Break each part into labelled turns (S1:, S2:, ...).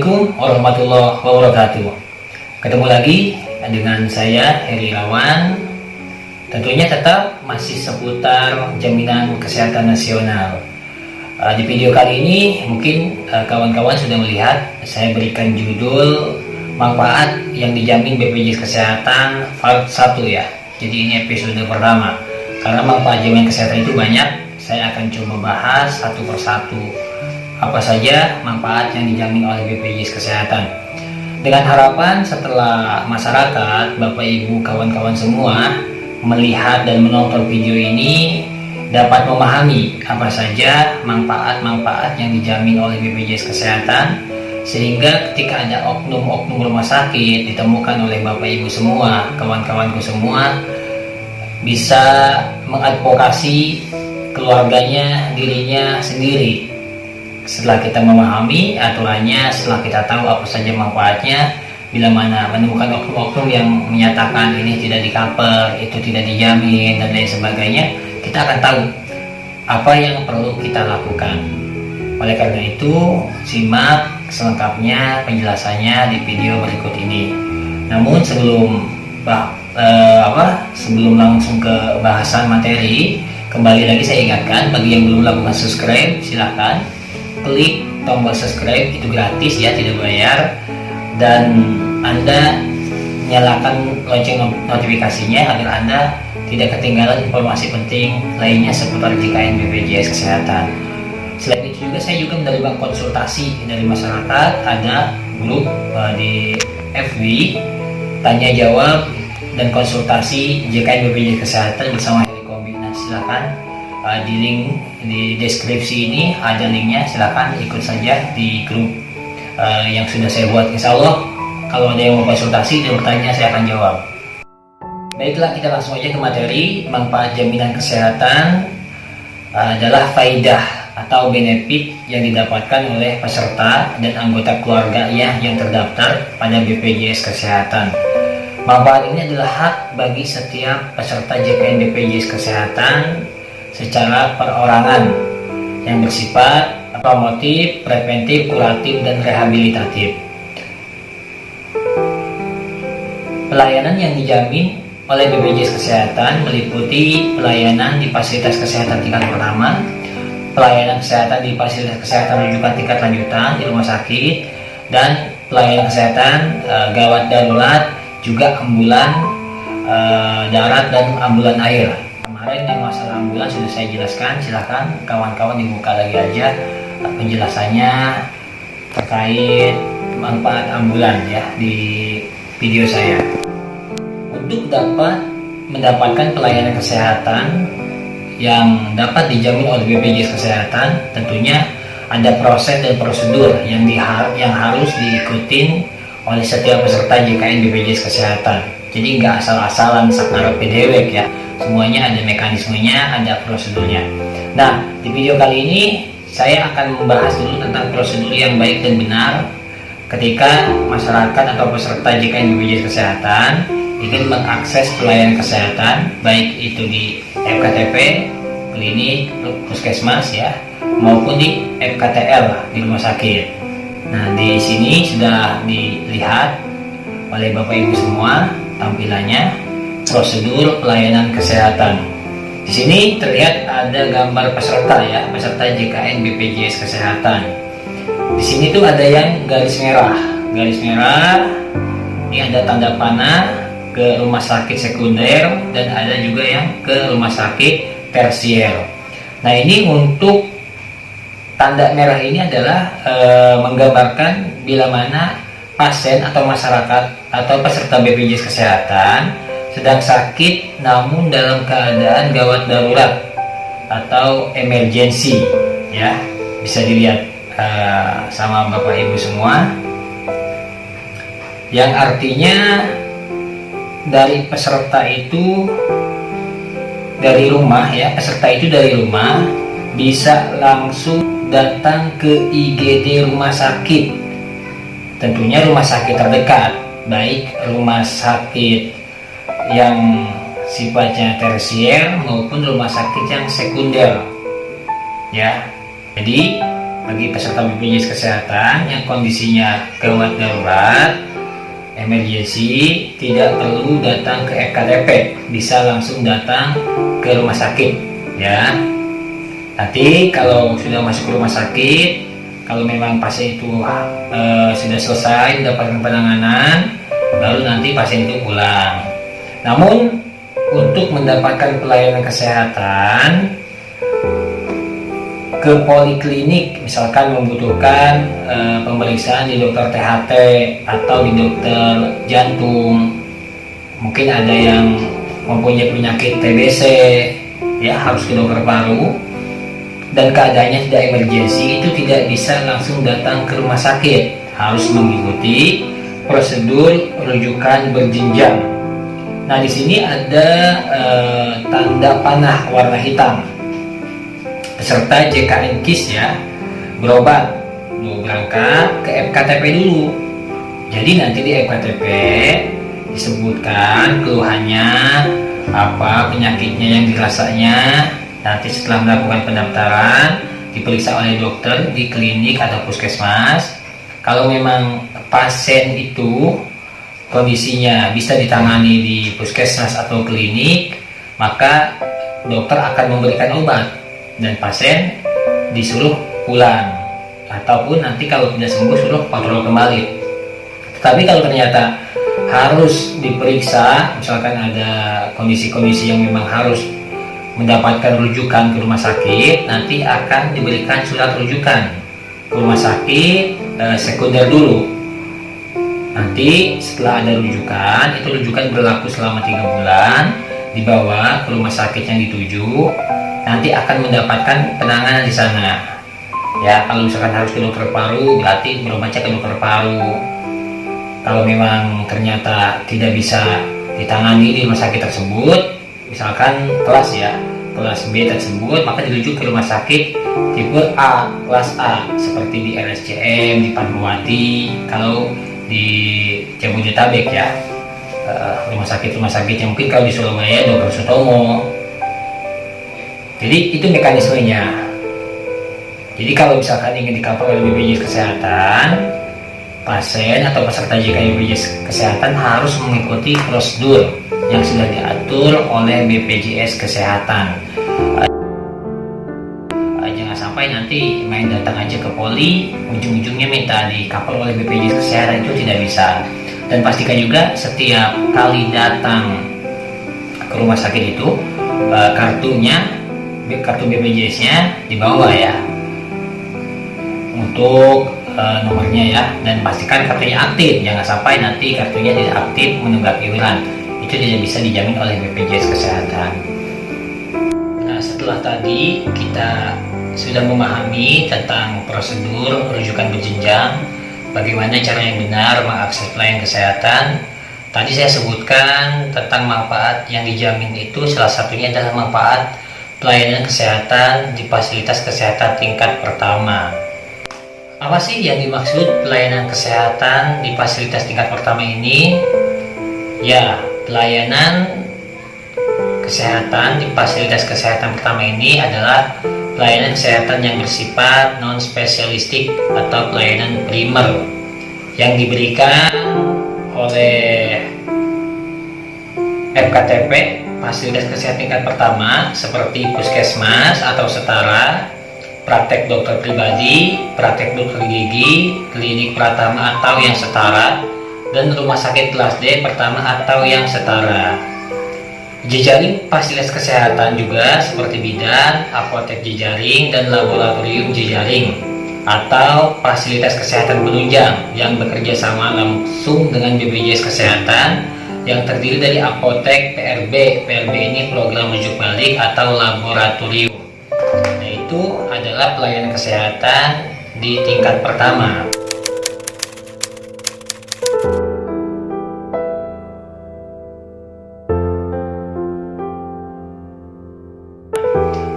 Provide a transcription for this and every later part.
S1: Assalamualaikum warahmatullahi wabarakatuh. Ketemu lagi dengan saya Heri Irawan. Tentunya tetap masih seputar jaminan kesehatan nasional. Di video kali ini mungkin kawan-kawan sudah melihat saya berikan judul manfaat yang dijamin BPJS Kesehatan part 1 ya. Jadi ini episode pertama. Karena manfaat jaminan kesehatan itu banyak, saya akan coba bahas satu persatu apa saja manfaat yang dijamin oleh BPJS Kesehatan. Dengan harapan setelah masyarakat, Bapak Ibu, kawan-kawan semua melihat dan menonton video ini dapat memahami apa saja manfaat-manfaat yang dijamin oleh BPJS Kesehatan, sehingga ketika ada oknum-oknum rumah sakit ditemukan oleh Bapak Ibu semua, kawan-kawanku semua, bisa mengadvokasi keluarganya, dirinya sendiri. Setelah kita memahami aturannya, setelah kita tahu apa saja manfaatnya, bila mana menemukan oknum-oknum yang menyatakan ini tidak di-cover, itu tidak dijamin, dan lain sebagainya, kita akan tahu apa yang perlu kita lakukan. Oleh karena itu, simak selengkapnya penjelasannya di video berikut ini. Namun sebelum langsung ke bahasan materi, kembali lagi saya ingatkan, bagi yang belum lakukan subscribe, silahkan klik tombol subscribe, itu gratis ya, tidak bayar, dan Anda nyalakan lonceng notifikasinya agar Anda tidak ketinggalan informasi penting lainnya seputar JKN BPJS Kesehatan. Selain itu juga saya juga menerima konsultasi dari masyarakat, ada grup di FB tanya jawab dan konsultasi JKN BPJS Kesehatan bersama Heri Kombi. Nah, silakan di link di deskripsi ini ada linknya, silahkan ikut saja di grup yang sudah saya buat. Insya Allah kalau ada yang mau konsultasi dan bertanya, saya akan jawab. Baiklah, kita langsung aja ke materi. Manfaat jaminan kesehatan adalah faidah atau benefit yang didapatkan oleh peserta dan anggota keluarganya yang terdaftar pada BPJS Kesehatan. Manfaat ini adalah hak bagi setiap peserta JKN BPJS Kesehatan secara perorangan yang bersifat promotif, preventif, kuratif, dan rehabilitatif. Pelayanan yang dijamin oleh BPJS Kesehatan meliputi pelayanan di fasilitas kesehatan tingkat pertama, pelayanan kesehatan di fasilitas kesehatan rujukan tingkat lanjutan di rumah sakit, dan pelayanan kesehatan gawat darurat, juga ambulan darat dan ambulan air. Kemarin yang masalah ambulan sudah saya jelaskan, silahkan kawan-kawan dibuka lagi aja penjelasannya terkait manfaat ambulan ya di video saya. Untuk dapat mendapatkan pelayanan kesehatan yang dapat dijamin oleh BPJS Kesehatan, tentunya ada proses dan prosedur yang harus diikutin oleh setiap peserta JKN BPJS Kesehatan. Jadi nggak asal-asalan saknarep dewek ya, semuanya ada mekanismenya, ada prosedurnya. Nah, di video kali ini saya akan membahas dulu tentang prosedur yang baik dan benar ketika masyarakat atau peserta JKN BPJS Kesehatan ingin mengakses pelayanan kesehatan, baik itu di FKTP, klinik, puskesmas ya, maupun di FKTL di rumah sakit. Nah, di sini sudah dilihat oleh Bapak Ibu semua tampilannya prosedur pelayanan kesehatan. Di sini terlihat ada gambar peserta ya, peserta JKN BPJS Kesehatan. Di sini tuh ada yang garis merah. Garis merah ini ada tanda panah ke rumah sakit sekunder, dan ada juga yang ke rumah sakit tersier. Nah, ini untuk tanda merah ini adalah menggambarkan bila mana pasien atau masyarakat atau peserta BPJS Kesehatan sedang sakit namun dalam keadaan gawat darurat atau emergency ya. Bisa dilihat sama Bapak Ibu semua, yang artinya dari peserta itu dari rumah ya, peserta itu dari rumah bisa langsung datang ke IGD rumah sakit, tentunya rumah sakit terdekat, baik rumah sakit yang sifatnya tersier maupun rumah sakit yang sekunder ya. Jadi bagi peserta BPJS Kesehatan yang kondisinya gawat darurat, emergensi, tidak perlu datang ke FKTP, bisa langsung datang ke rumah sakit ya. Nanti kalau sudah masuk ke rumah sakit, kalau memang pasien itu sudah selesai mendapatkan penanganan, baru nanti pasien itu pulang. Namun untuk mendapatkan pelayanan kesehatan ke poliklinik, misalkan membutuhkan pemeriksaan di dokter THT atau di dokter jantung, mungkin ada yang mempunyai penyakit TBC ya, harus ke dokter paru dan keadaannya tidak emergensi, itu tidak bisa langsung datang ke rumah sakit, harus mengikuti prosedur rujukan berjenjang. Nah, di sini ada tanda panah warna hitam peserta JKN KIS ya, berobat, berangkat ke FKTP dulu. Jadi nanti di FKTP disebutkan keluhannya apa, penyakitnya yang dirasanya. Nanti setelah melakukan pendaftaran, diperiksa oleh dokter di klinik atau puskesmas. Kalau memang pasien itu kondisinya bisa ditangani di puskesmas atau klinik, maka dokter akan memberikan obat dan pasien disuruh pulang, ataupun nanti kalau tidak sembuh suruh kontrol kembali. Tapi kalau ternyata harus diperiksa, misalkan ada kondisi-kondisi yang memang harus mendapatkan rujukan ke rumah sakit, nanti akan diberikan surat rujukan ke rumah sakit sekunder dulu. Nanti setelah ada rujukan, itu rujukan berlaku selama 3 bulan, dibawa ke rumah sakit yang dituju, nanti akan mendapatkan penanganan di sana. Ya, kalau misalkan harus ke dokter paru, berarti berobatnya ke dokter paru. Kalau memang ternyata tidak bisa ditangani di rumah sakit tersebut, misalkan kelas B tersebut, maka dirujuk ke rumah sakit tipe A, kelas A, seperti di RSCM, di Padmawati, kalau di Jabodetabek ya, rumah sakit yang mungkin kalau di Surabaya Dr. Sutomo. Jadi itu mekanismenya. Jadi kalau misalkan ingin di-cover oleh BPJS Kesehatan, pasien atau peserta JKN BPJS Kesehatan harus mengikuti prosedur yang sudah diatur oleh BPJS Kesehatan. Jangan sampai nanti main datang aja ke poli, ujung-ujungnya minta di-cover oleh BPJS Kesehatan, itu tidak bisa. Dan pastikan juga setiap kali datang ke rumah sakit itu kartu BPJS-nya dibawa ya, untuk nomornya ya, dan pastikan kartunya aktif. Jangan sampai nanti kartunya tidak aktif menunggak iuran, itu tidak bisa dijamin oleh BPJS Kesehatan. Nah, setelah tadi kita sudah memahami tentang prosedur rujukan berjenjang, bagaimana cara yang benar mengakses pelayanan kesehatan. Tadi saya sebutkan tentang manfaat yang dijamin, itu salah satunya adalah manfaat pelayanan kesehatan di fasilitas kesehatan tingkat pertama. Apa sih yang dimaksud pelayanan kesehatan di fasilitas tingkat pertama ini? Ya, pelayanan kesehatan di fasilitas kesehatan pertama ini adalah pelayanan kesehatan yang bersifat non-spesialistik atau pelayanan primer yang diberikan oleh FKTP, fasilitas kesehatan tingkat pertama, seperti puskesmas atau setara, praktek dokter pribadi, praktek dokter gigi, klinik pratama atau yang setara, dan rumah sakit kelas D pertama atau yang setara. Jejaring fasilitas kesehatan juga seperti bidan, apotek jejaring, dan laboratorium jejaring atau fasilitas kesehatan penunjang yang bekerja sama langsung dengan BPJS Kesehatan, yang terdiri dari apotek, PRB. PRB ini program rujuk balik atau laboratorium. Nah, itu adalah pelayanan kesehatan di tingkat pertama.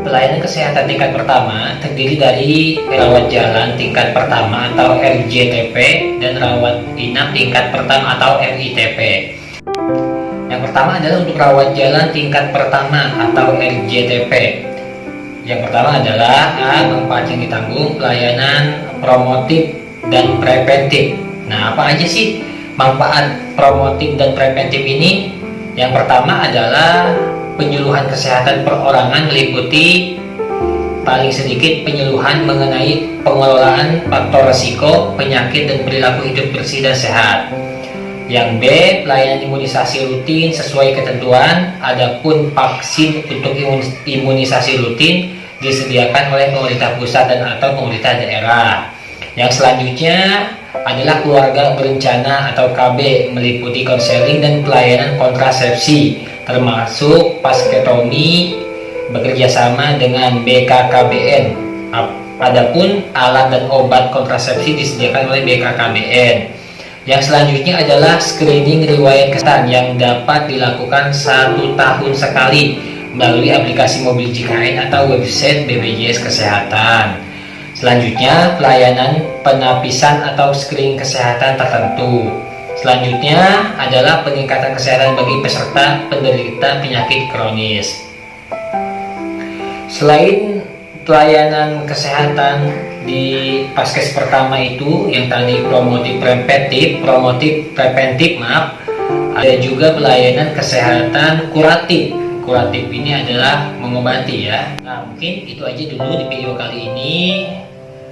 S1: Pelayanan kesehatan tingkat pertama terdiri dari rawat jalan tingkat pertama atau RJTP dan rawat inap tingkat pertama atau RITP. Yang pertama adalah untuk rawat jalan tingkat pertama atau RJTP. Yang pertama adalah manfaat yang ditanggung, pelayanan promotif dan preventif. Nah, apa aja sih manfaat promotif dan preventif ini? Yang pertama adalah penyuluhan kesehatan perorangan, meliputi paling sedikit penyuluhan mengenai pengelolaan faktor risiko, penyakit, dan perilaku hidup bersih dan sehat. Yang B, pelayanan imunisasi rutin sesuai ketentuan. Adapun vaksin untuk imunisasi rutin disediakan oleh pemerintah pusat dan atau pemerintah daerah. Yang selanjutnya adalah keluarga berencana atau KB, meliputi konseling dan pelayanan kontrasepsi, termasuk vasketomi, bekerja sama dengan BKKBN. Adapun alat dan obat kontrasepsi disediakan oleh BKKBN. Yang selanjutnya adalah screening riwayat kesehatan yang dapat dilakukan 1 tahun sekali melalui aplikasi mobil JKN atau website BPJS Kesehatan. Selanjutnya, pelayanan penapisan atau screening kesehatan tertentu. Selanjutnya adalah peningkatan kesehatan bagi peserta penderita penyakit kronis. Selain pelayanan kesehatan di paskes pertama itu yang tadi promotif preventif, ada juga pelayanan kesehatan kuratif. Kuratif ini adalah mengobati ya. Nah, mungkin itu aja dulu di video kali ini.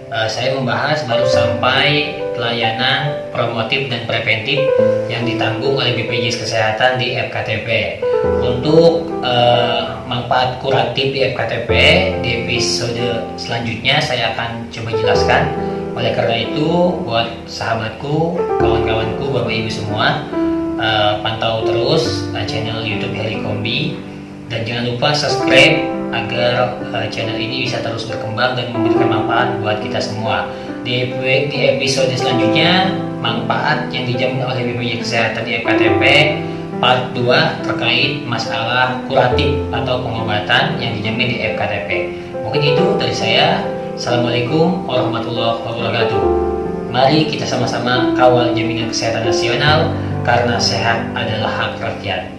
S1: Saya membahas baru sampai pelayanan promotif dan preventif yang ditanggung oleh BPJS Kesehatan di FKTP. Untuk manfaat kuratif di FKTP di episode selanjutnya saya akan coba jelaskan. Oleh karena itu, buat sahabatku, kawan-kawanku, Bapak Ibu semua, pantau terus channel YouTube Helikombi dan jangan lupa subscribe agar channel ini bisa terus berkembang dan memberikan manfaat buat kita semua. Di episode selanjutnya, manfaat yang dijamin oleh BPJS Kesehatan di FKTP part 2 terkait masalah kuratif atau pengobatan yang dijamin di FKTP. Mungkin itu dari saya. Assalamualaikum warahmatullahi wabarakatuh. Mari kita sama-sama kawal jaminan kesehatan nasional, karena sehat adalah hak rakyat.